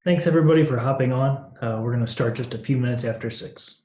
Thanks everybody for hopping on. We're going to start just a few minutes after 6.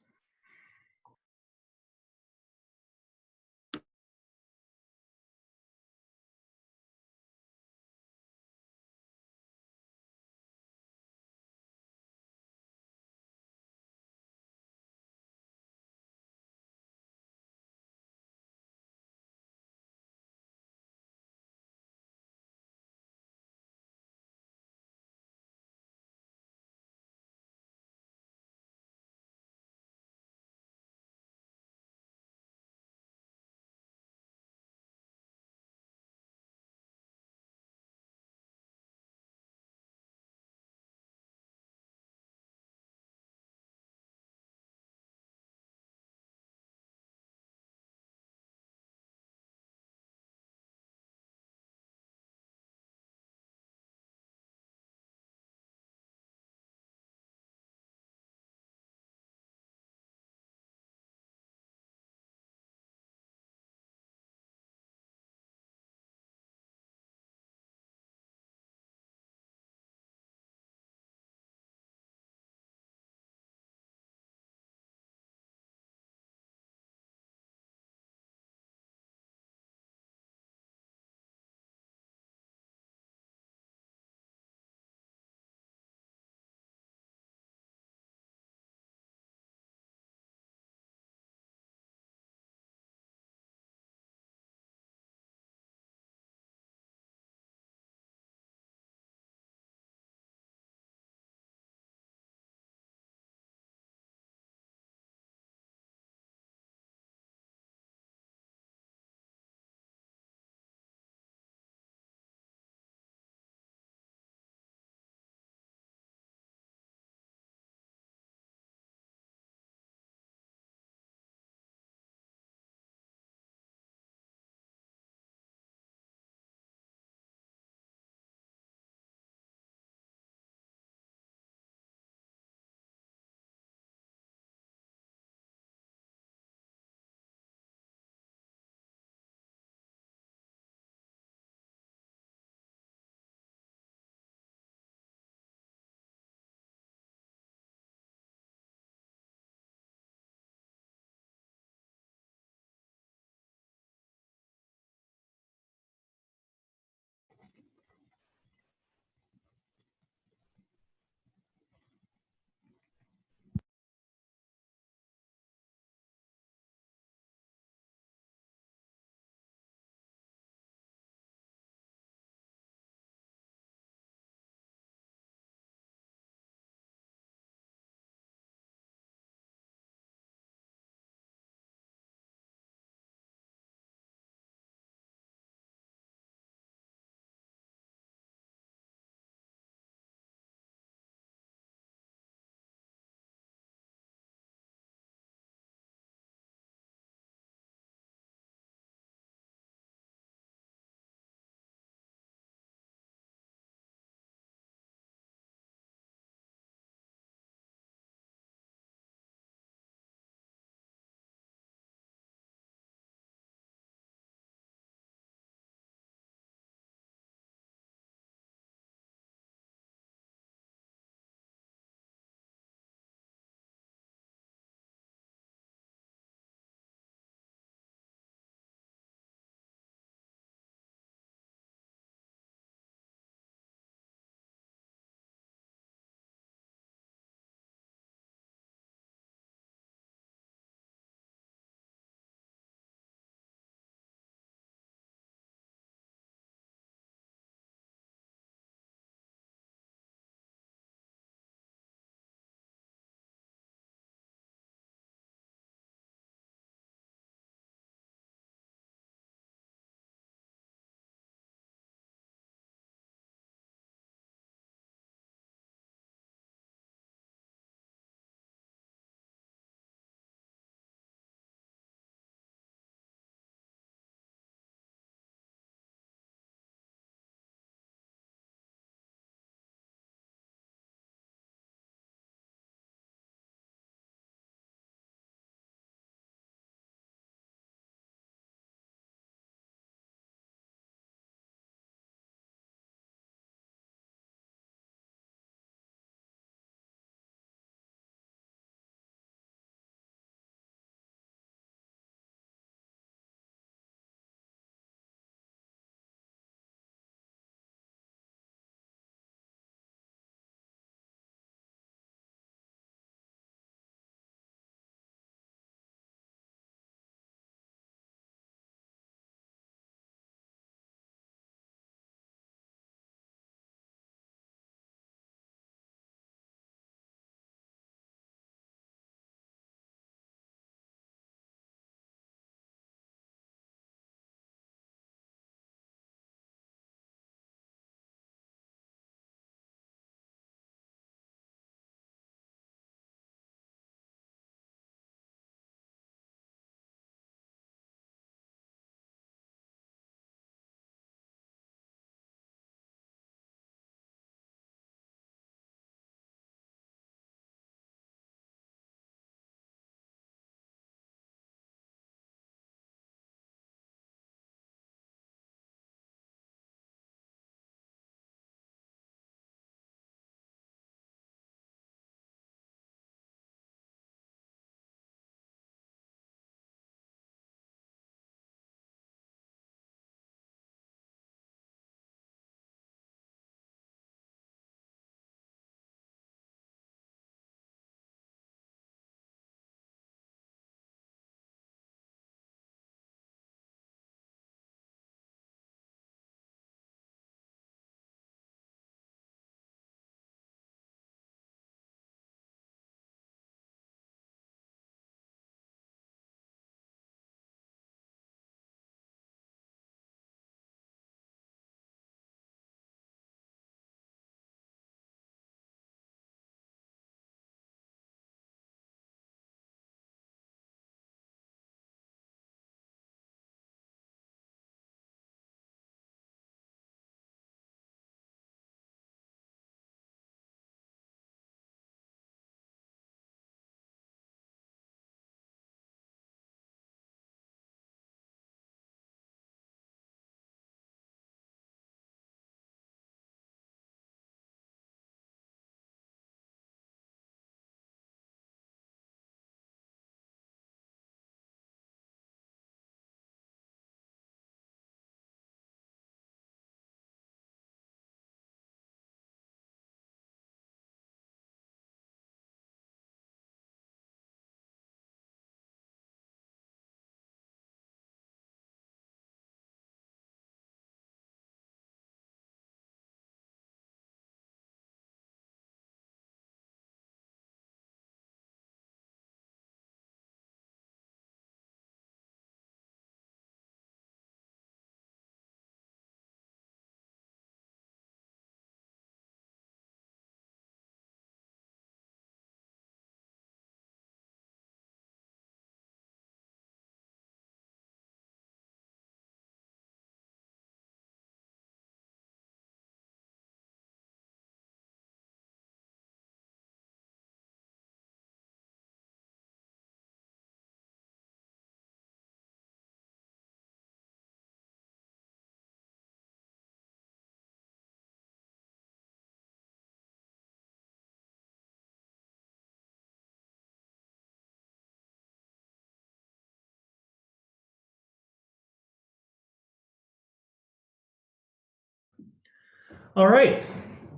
All right.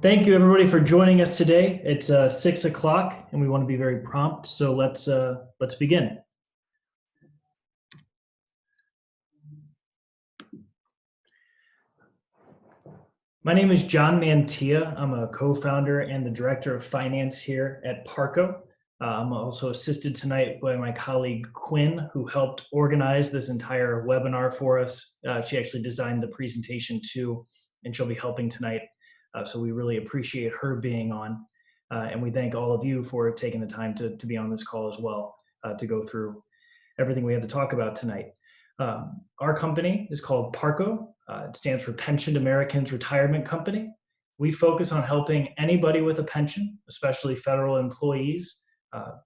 Thank you, everybody, for joining us today. It's 6 o'clock, and we want to be very prompt. So let's begin. My name is John Mantia. I'm a co-founder and the director of finance here at Parco. I'm also assisted tonight by my colleague Quinn, who helped organize this entire webinar for us. She actually designed the presentation too, and she'll be helping tonight. So we really appreciate her being on. And we thank all of you for taking the time to be on this call as well, to go through everything we have to talk about tonight. Our company is called Parco. It stands for Pensioned Americans Retirement Company. We focus on helping anybody with a pension, especially federal employees,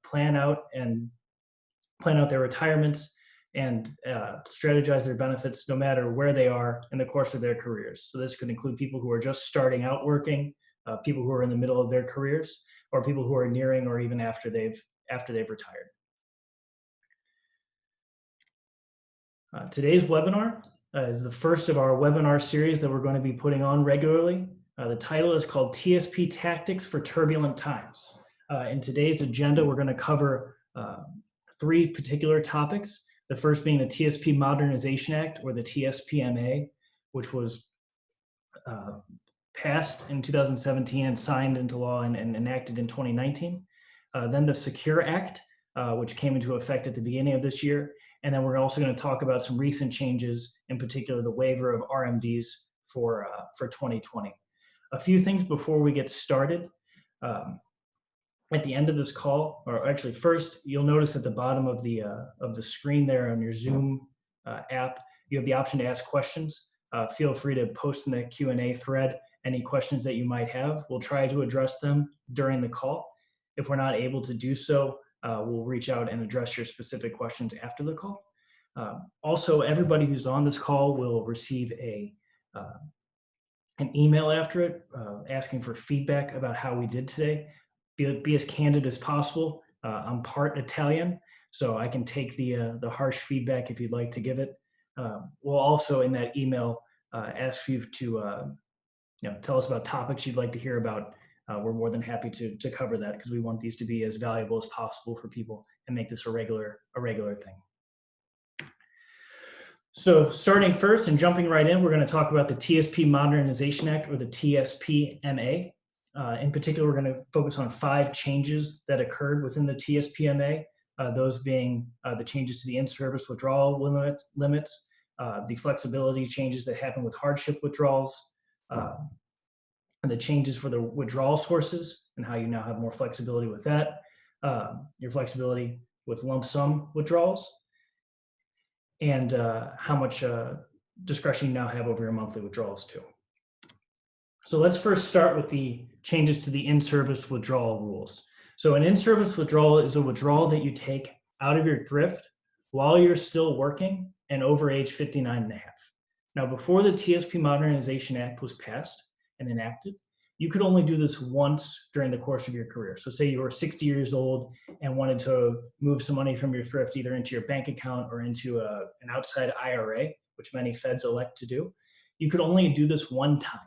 plan out their retirements and strategize their benefits no matter where they are in the course of their careers. So this could include people who are just starting out working, people who are in the middle of their careers, or people who are nearing or even after they've retired. Today's webinar is the first of our webinar series that we're going to be putting on regularly. The title is called TSP Tactics for Turbulent Times. In today's agenda, we're going to cover three particular topics. The first being the TSP Modernization Act, or the TSPMA, which was passed in 2017 and signed into law and enacted in 2019. Then the Secure Act, which came into effect at the beginning of this year. And then we're also going to talk about some recent changes, in particular the waiver of RMDs for 2020. A few things before we get started. At the end of this call, or actually first, you'll notice at the bottom of the screen there on your Zoom app, you have the option to ask questions. Feel free to post in the Q&A thread any questions that you might have. We'll try to address them during the call. If we're not able to do so, we'll reach out and address your specific questions after the call. Also, everybody who's on this call will receive an email after it asking for feedback about how we did today. Be as candid as possible. I'm part Italian, so I can take the harsh feedback if you'd like to give it. We'll also, in that email, ask you to tell us about topics you'd like to hear about. We're more than happy to cover that, because we want these to be as valuable as possible for people and make this a regular thing. So starting first and jumping right in, we're going to talk about the TSP Modernization Act, or the TSPMA. In particular, we're going to focus on 5 changes that occurred within the TSPMA, those being the changes to the in-service withdrawal limits, the flexibility changes that happen with hardship withdrawals, and the changes for the withdrawal sources and how you now have more flexibility with that, your flexibility with lump sum withdrawals, and how much discretion you now have over your monthly withdrawals too. So let's first start with the changes to the in-service withdrawal rules. So an in-service withdrawal is a withdrawal that you take out of your thrift while you're still working and over age 59 and a half. Now, before the TSP Modernization Act was passed and enacted, you could only do this once during the course of your career. So say you were 60 years old and wanted to move some money from your thrift either into your bank account or into an outside IRA, which many feds elect to do. You could only do this one time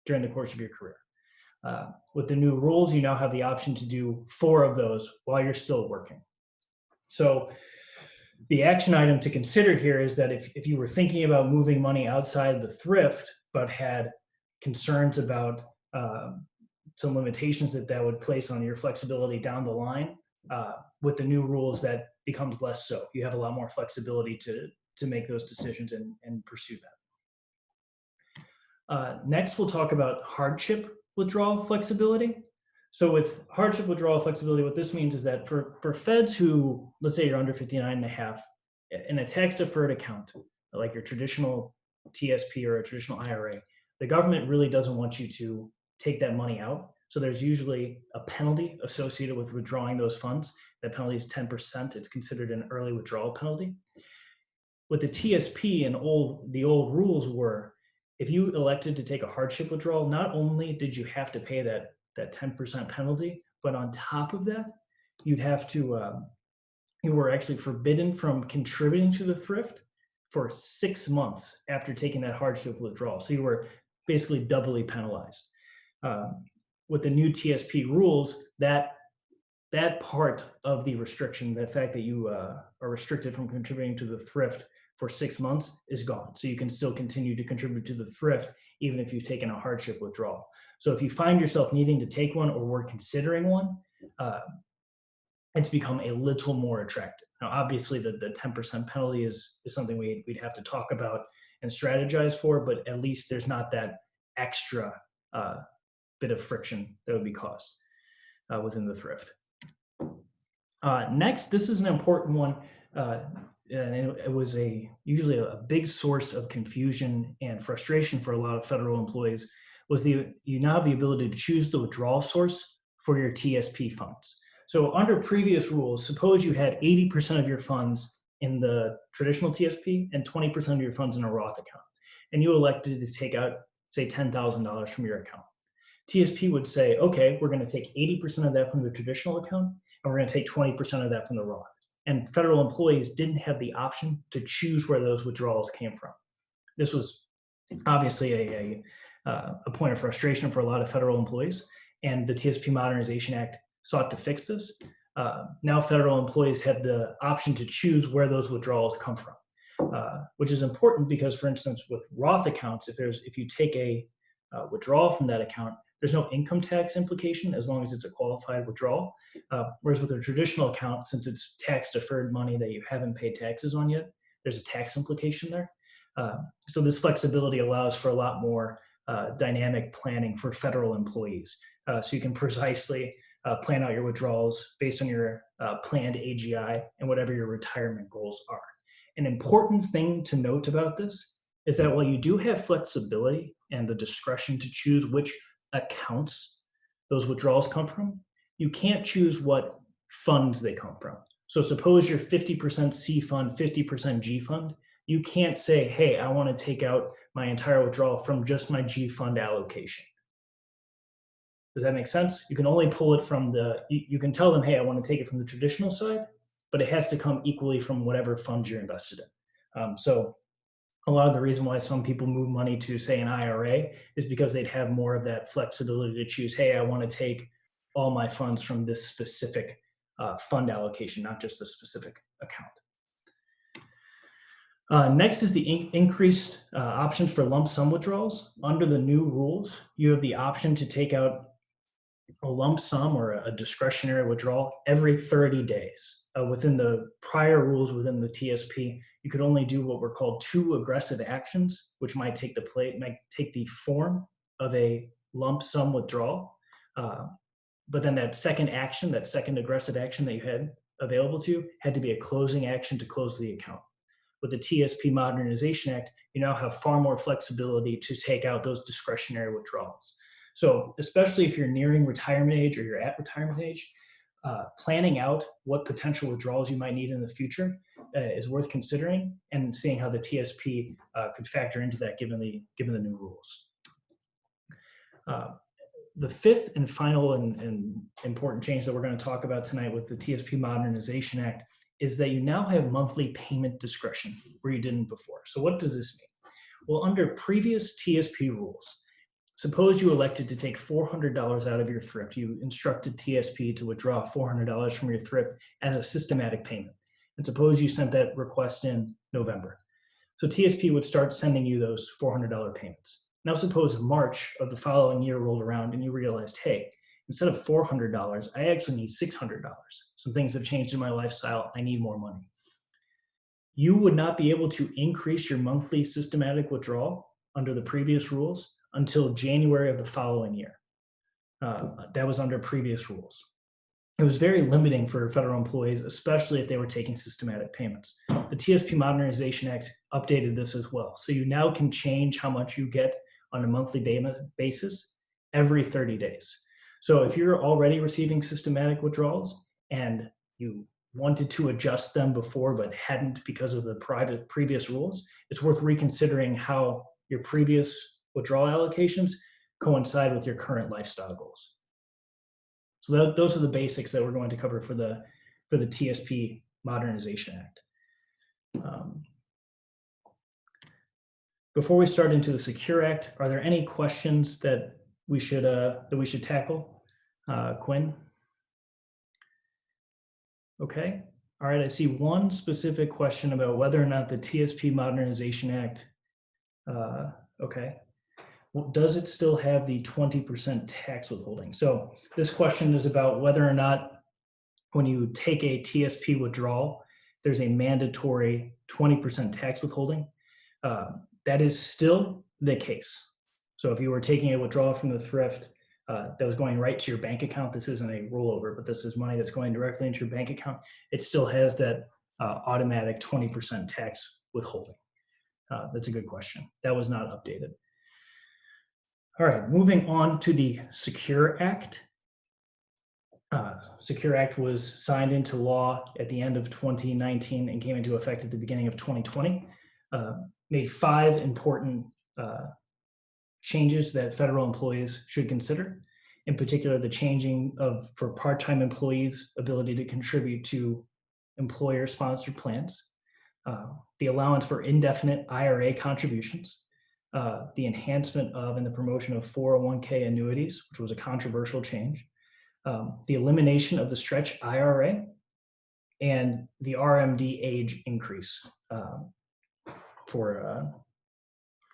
during the course of your career. With the new rules, you now have the option to do 4 of those while you're still working. So the action item to consider here is that if you were thinking about moving money outside of the thrift, but had concerns about some limitations that would place on your flexibility down the line, with the new rules, that becomes less so. You have a lot more flexibility to make those decisions and pursue that. Next, we'll talk about hardship withdrawal flexibility. So with hardship withdrawal flexibility, what this means is that for feds who, let's say you're under 59 and a half, in a tax deferred account, like your traditional TSP or a traditional IRA, the government really doesn't want you to take that money out. So there's usually a penalty associated with withdrawing those funds. That penalty is 10%. It's considered an early withdrawal penalty. With the TSP, and the old rules were, if you elected to take a hardship withdrawal, not only did you have to pay that 10% penalty, but on top of that, you'd have to, you were actually forbidden from contributing to the thrift for 6 months after taking that hardship withdrawal. So you were basically doubly penalized. With the new TSP rules, that part of the restriction, the fact that you are restricted from contributing to the thrift for 6 months, is gone. So you can still continue to contribute to the thrift even if you've taken a hardship withdrawal. So if you find yourself needing to take one or were considering one, it's become a little more attractive. Now, obviously, the 10% penalty is something we'd have to talk about and strategize for, but at least there's not that extra bit of friction that would be caused within the thrift. Next, this is an important one, and it was usually a big source of confusion and frustration for a lot of federal employees, was you now have the ability to choose the withdrawal source for your TSP funds. So under previous rules, suppose you had 80% of your funds in the traditional TSP and 20% of your funds in a Roth account, and you elected to take out, say, $10,000 from your account. TSP would say, okay, we're going to take 80% of that from the traditional account, and we're going to take 20% of that from the Roth. And federal employees didn't have the option to choose where those withdrawals came from. This was obviously a point of frustration for a lot of federal employees, and the TSP Modernization Act sought to fix this. Now federal employees have the option to choose where those withdrawals come from, which is important because, for instance, with Roth accounts, if you take a withdrawal from that account, there's no income tax implication as long as it's a qualified withdrawal. Whereas with a traditional account, since it's tax deferred money that you haven't paid taxes on yet, there's a tax implication there. So this flexibility allows for a lot more dynamic planning for federal employees. So you can precisely plan out your withdrawals based on your planned AGI and whatever your retirement goals are. An important thing to note about this is that while you do have flexibility and the discretion to choose which accounts those withdrawals come from, you can't choose what funds they come from. So suppose you're 50% C fund, 50% G fund. You can't say, hey, I want to take out my entire withdrawal from just my G fund allocation. Does that make sense? You can only pull it from you can tell them, hey, I want to take it from the traditional side, but it has to come equally from whatever fund you're invested in. So a lot of the reason why some people move money to, say, an IRA is because they'd have more of that flexibility to choose, hey, I want to take all my funds from this specific fund allocation, not just a specific account. Next is the increased options for lump sum withdrawals. Under the new rules, you have the option to take out a lump sum or a discretionary withdrawal every 30 days. Within the prior rules within the TSP, you could only do what were called two aggressive actions, which might take the form of a lump sum withdrawal. But then that second aggressive action that you had available to you had to be a closing action to close the account. With the TSP Modernization Act, you now have far more flexibility to take out those discretionary withdrawals. So especially if you're nearing retirement age or you're at retirement age, planning out what potential withdrawals you might need in the future is worth considering and seeing how the TSP could factor into that given the new rules. The fifth and final and important change that we're going to talk about tonight with the TSP Modernization Act is that you now have monthly payment discretion where you didn't before. So what does this mean? Well, under previous TSP rules, suppose you elected to take $400 out of your thrift. You instructed TSP to withdraw $400 from your thrift as a systematic payment. And suppose you sent that request in November. So TSP would start sending you those $400 payments. Now suppose March of the following year rolled around and you realized, hey, instead of $400, I actually need $600. Some things have changed in my lifestyle. I need more money. You would not be able to increase your monthly systematic withdrawal under the previous rules until January of the following year. That was under previous rules. It was very limiting for federal employees, especially if they were taking systematic payments. The TSP Modernization Act updated this as well. So you now can change how much you get on a monthly basis every 30 days. So if you're already receiving systematic withdrawals and you wanted to adjust them before but hadn't because of the previous rules, it's worth reconsidering how your previous withdrawal allocations coincide with your current lifestyle goals. So those are the basics that we're going to cover for the TSP Modernization Act. Before we start into the Secure Act, are there any questions that we should tackle? Quinn? Okay. All right. I see one specific question about whether or not the TSP Modernization Act, okay. Well, does it still have the 20% tax withholding? So this question is about whether or not when you take a TSP withdrawal, there's a mandatory 20% tax withholding. That is still the case. So if you were taking a withdrawal from the thrift that was going right to your bank account, this isn't a rollover, but this is money that's going directly into your bank account, it still has that automatic 20% tax withholding. That's a good question. That was not updated. All right, moving on to the Secure Act. Secure Act was signed into law at the end of 2019 and came into effect at the beginning of 2020. Made 5 important changes that federal employees should consider. In particular, the changing of, for part-time employees, ability to contribute to employer-sponsored plans, the allowance for indefinite IRA contributions, the enhancement of and the promotion of 401k annuities, which was a controversial change, the elimination of the stretch IRA, and the RMD age increase for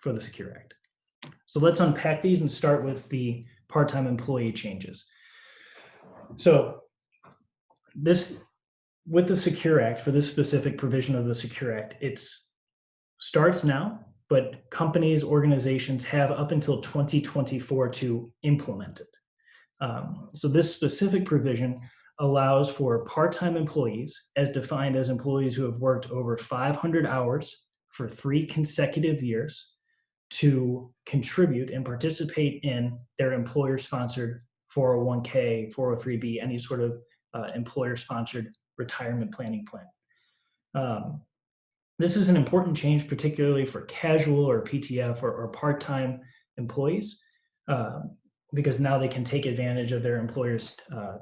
the Secure Act. So let's unpack these and start with the part-time employee changes. So this, with the Secure Act, for this specific provision of the Secure Act, it starts now, but companies, organizations have up until 2024 to implement it. So this specific provision allows for part-time employees, as defined as employees who have worked over 500 hours for 3 consecutive years, to contribute and participate in their employer-sponsored 401k, 403b, any sort of employer-sponsored retirement planning plan. This is an important change, particularly for casual or PTF or part-time employees, because now they can take advantage of their employer's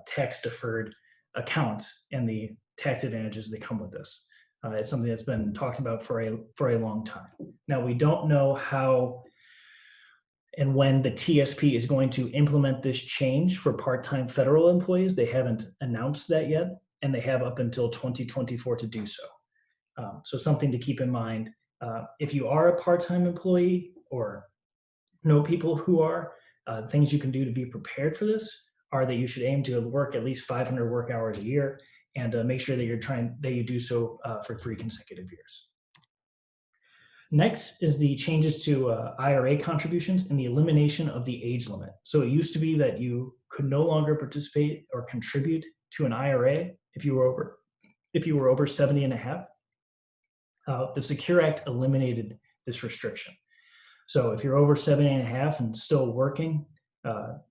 tax-deferred accounts and the tax advantages that come with this. It's something that's been talked about for a long time. Now, we don't know how and when the TSP is going to implement this change for part-time federal employees. They haven't announced that yet, and they have up until 2024 to do so. So something to keep in mind. If you are a part-time employee or know people who are, things you can do to be prepared for this are that you should aim to work at least 500 work hours a year, and make sure that you do so for 3 consecutive years. Next is the changes to IRA contributions and the elimination of the age limit. So it used to be that you could no longer participate or contribute to an IRA if you were over 70 and a half. The Secure Act eliminated this restriction. So if you're over 70 and a half and still working,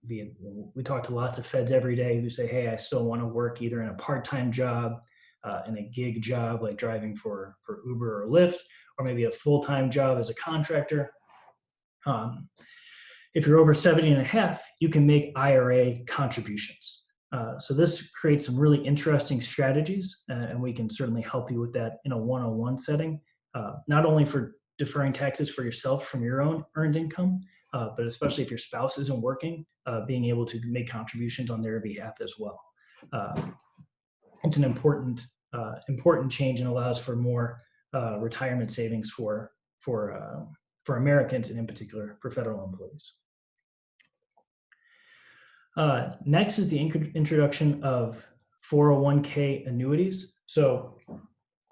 we talk to lots of feds every day who say, hey, I still want to work either in a part-time job, in a gig job like driving for Uber or Lyft, or maybe a full-time job as a contractor. If you're over 70 and a half, you can make IRA contributions. So this creates some really interesting strategies, and we can certainly help you with that in a one-on-one setting, not only for deferring taxes for yourself from your own earned income, but especially if your spouse isn't working, being able to make contributions on their behalf as well. It's an important change and allows for more retirement savings for Americans, and in particular for federal employees. Next is the introduction of 401k annuities. So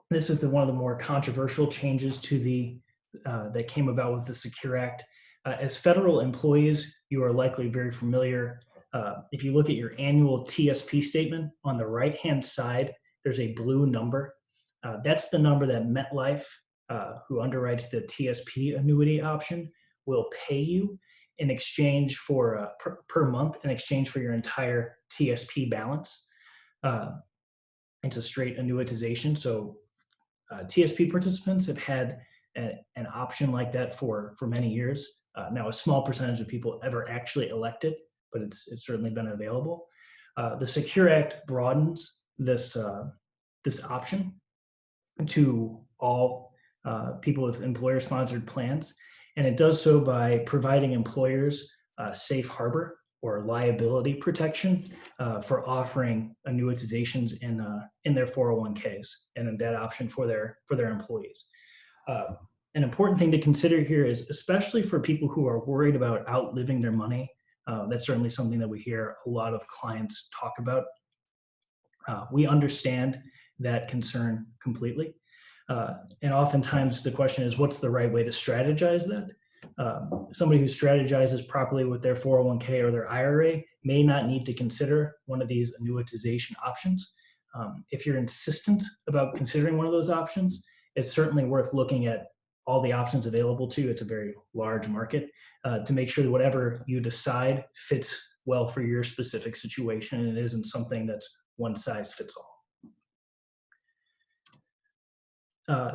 this is one of the more controversial changes to that came about with the Secure Act. As federal employees, you are likely very familiar. If you look at your annual TSP statement, on the right-hand side, there's a blue number. That's the number that MetLife, who underwrites the TSP annuity option, will pay you in exchange for per month in exchange for your entire TSP balance. It's a straight annuitization. So TSP participants have had an option like that for many years. Now, a small percentage of people ever actually elect it, but it's certainly been available. The Secure Act broadens this option to all people with employer-sponsored plans, And it does so by providing employers safe harbor or liability protection for offering annuitizations in their 401ks and then that option for their employees. An important thing to consider here is, especially for people who are worried about outliving their money, that's certainly something that we hear a lot of clients talk about. We understand that concern completely. And oftentimes the question is, what's the right way to strategize that? Somebody who strategizes properly with their 401k or their IRA may not need to consider one of these annuitization options. If you're insistent about considering one of those options, it's certainly worth looking at all the options available to you. It's a very large market to make sure that whatever you decide fits well for your specific situation and it isn't something that's one size fits all.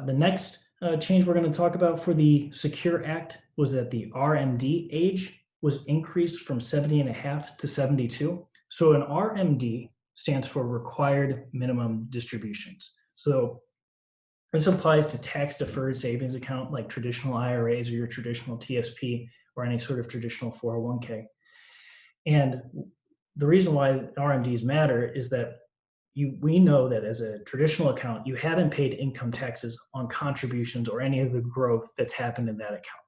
The next change we're going to talk about for the Secure Act was that the RMD age was increased from 70 and a half to 72. So an RMD stands for required minimum distributions. So this applies to tax deferred savings account like traditional IRAs or your traditional TSP or any sort of traditional 401k. And the reason why RMDs matter is that we know that as a traditional account, you haven't paid income taxes on contributions or any of the growth that's happened in that account.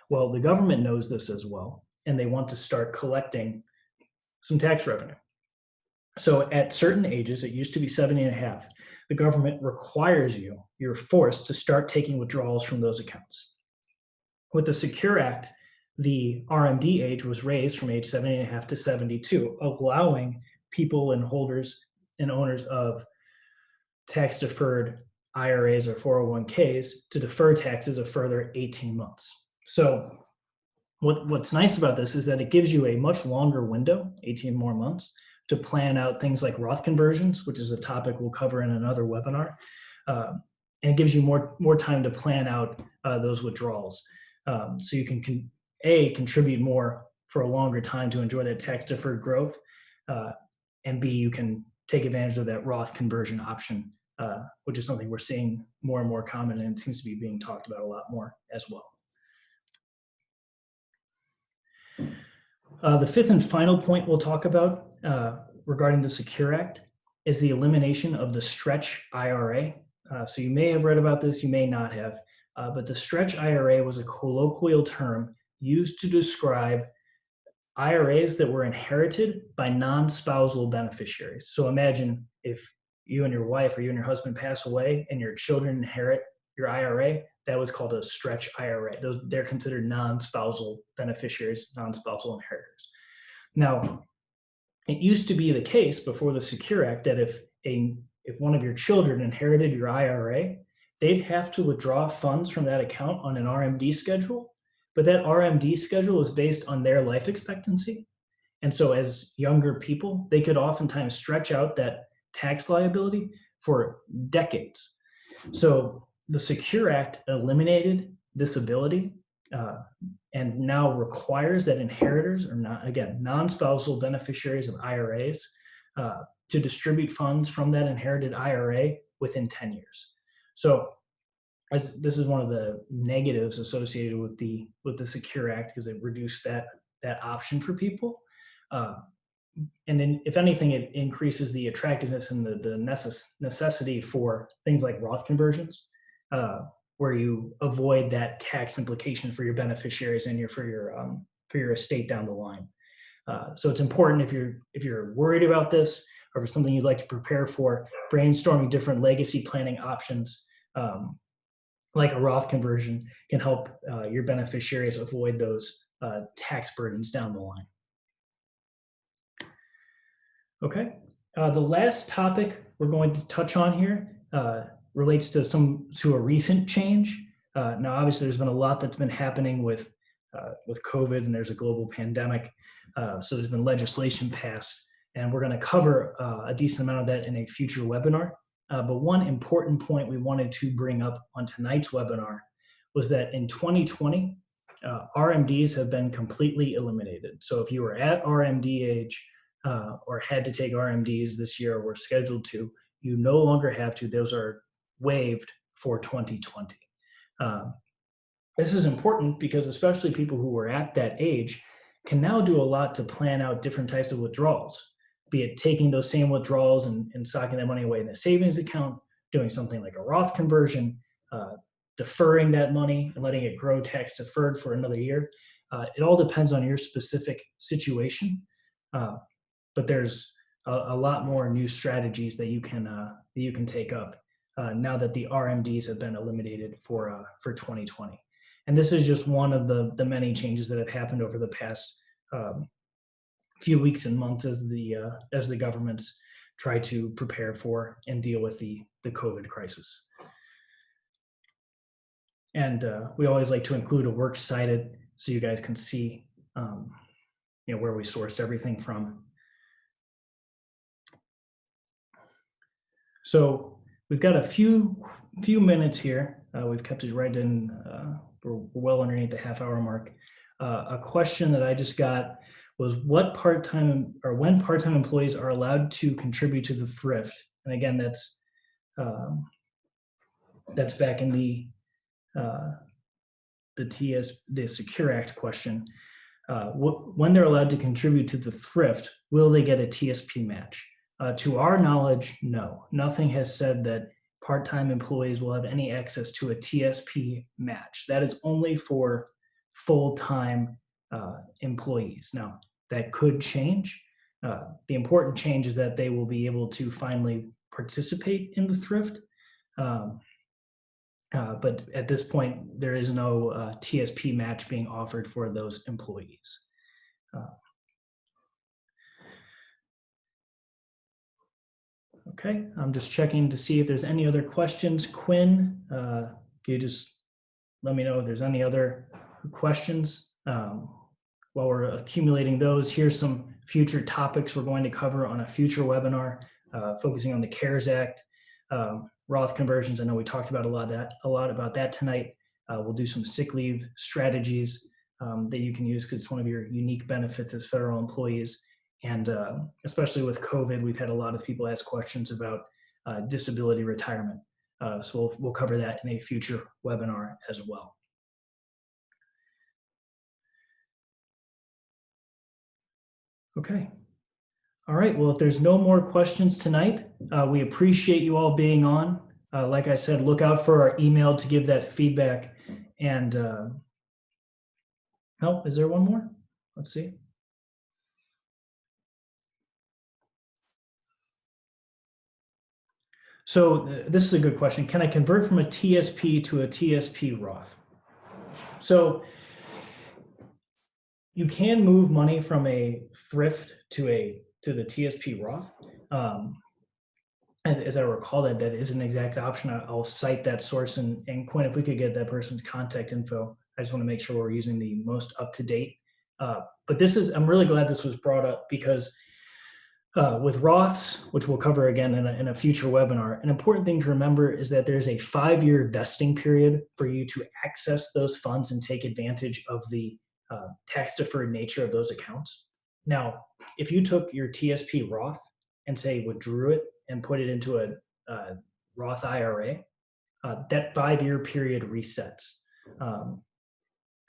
Well, the government knows this as well, and they want to start collecting some tax revenue. So at certain ages, it used to be 70 and a half, the government requires you're forced to start taking withdrawals from those accounts. With the Secure Act, the RMD age was raised from age 70 and a half to 72, allowing people and holders and owners of tax deferred IRAs or 401ks to defer taxes a further 18 months. So what's nice about this is that it gives you a much longer window, 18 more months, to plan out things like Roth conversions, which is a topic we'll cover in another webinar. And it gives you more time to plan out those withdrawals. So you can contribute more for a longer time to enjoy that tax deferred growth. And B, you can take advantage of that Roth conversion option, which is something we're seeing more and more common, and it seems to be being talked about a lot more as well. The fifth and final point we'll talk about regarding the Secure Act is the elimination of the stretch IRA. So you may have read about this, you may not have, but the stretch IRA was a colloquial term used to describe IRAs that were inherited by non-spousal beneficiaries. So imagine if you and your wife or you and your husband pass away and your children inherit your IRA, that was called a stretch IRA. They're considered non-spousal beneficiaries, non-spousal inheritors. Now, it used to be the case before the Secure Act that if one of your children inherited your IRA, they'd have to withdraw funds from that account on an RMD schedule, but that RMD schedule is based on their life expectancy. And so as younger people, they could oftentimes stretch out that tax liability for decades. So the Secure Act eliminated this ability and now requires that inheritors or non-spousal beneficiaries of IRAs to distribute funds from that inherited IRA within 10 years. So this is one of the negatives associated with the Secure Act because it reduced that option for people. And then, if anything, it increases the attractiveness and the necessity for things like Roth conversions, where you avoid that tax implication for your beneficiaries and for your estate down the line. So it's important if you're worried about this or if it's something you'd like to prepare for, brainstorming different legacy planning options, like a Roth conversion, can help your beneficiaries avoid those tax burdens down the line. Okay, the last topic we're going to touch on here relates to a recent change. Now, obviously, there's been a lot that's been happening with COVID, and there's a global pandemic. So there's been legislation passed, and we're going to cover a decent amount of that in a future webinar. But one important point we wanted to bring up on tonight's webinar was that in 2020, RMDs have been completely eliminated. So if you were at RMD age or had to take RMDs this year or were scheduled to, you no longer have to. Those are waived for 2020. This is important because especially people who are at that age can now do a lot to plan out different types of withdrawals, be it taking those same withdrawals and socking that money away in a savings account, doing something like a Roth conversion, uh, deferring that money and letting it grow tax deferred for another year. It all depends on your specific situation, uh, but there's a lot more new strategies that you can take up now that the RMDs have been eliminated for 2020. And this is just one of the many changes that have happened over the past um, few weeks and months as the governments try to prepare for and deal with the COVID crisis. And we always like to include a works cited so you guys can see where we sourced everything from. So we've got a few minutes here. We've kept it right in. We're well underneath the half-hour mark. A question that I just got was when part-time employees are allowed to contribute to the thrift. And again, that's back in the Secure Act question. When they're allowed to contribute to the thrift, will they get a TSP match? To our knowledge, no. Nothing has said that part-time employees will have any access to a TSP match. That is only for full-time employees. Now, that could change. The important change is that they will be able to finally participate in the thrift. But at this point, there is no TSP match being offered for those employees. Okay, I'm just checking to see if there's any other questions. Quinn, can you just let me know if there's any other questions? While we're accumulating those, here's some future topics we're going to cover on a future webinar, focusing on the CARES Act, Roth conversions. I know we talked about a lot about that tonight. We'll do some sick leave strategies that you can use because it's one of your unique benefits as federal employees. And especially with COVID, we've had a lot of people ask questions about disability retirement. So we'll cover that in a future webinar as well. Okay. All right. Well, if there's no more questions tonight, we appreciate you all being on. Like I said, look out for our email to give that feedback. And oh, is there one more? Let's see. So this is a good question. Can I convert from a TSP to a TSP Roth? So you can move money from a thrift to the TSP Roth. As I recall, that is an exact option. I'll cite that source, and Quinn, if we could get that person's contact info, I just want to make sure we're using the most up-to-date. But I'm really glad this was brought up because with Roths, which we'll cover again in a future webinar, an important thing to remember is that there's a 5-year vesting period for you to access those funds and take advantage of the tax-deferred nature of those accounts. Now, if you took your TSP Roth and say withdrew it and put it into a Roth IRA, that 5-year period resets.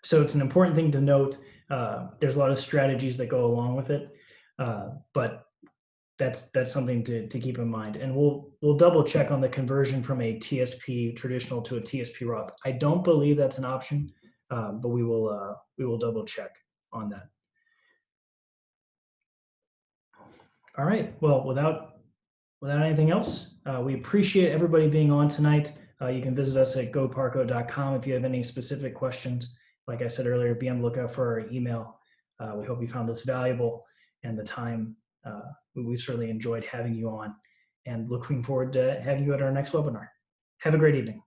So it's an important thing to note. There's a lot of strategies that go along with it, but that's something to keep in mind. And we'll double check on the conversion from a TSP traditional to a TSP Roth. I don't believe that's an option, but we will double check on that. All right. Well, without anything else, we appreciate everybody being on tonight. You can visit us at goparco.com if you have any specific questions. Like I said earlier, be on the lookout for our email. We hope you found this valuable, and the time we've certainly enjoyed having you on, and looking forward to having you at our next webinar. Have a great evening.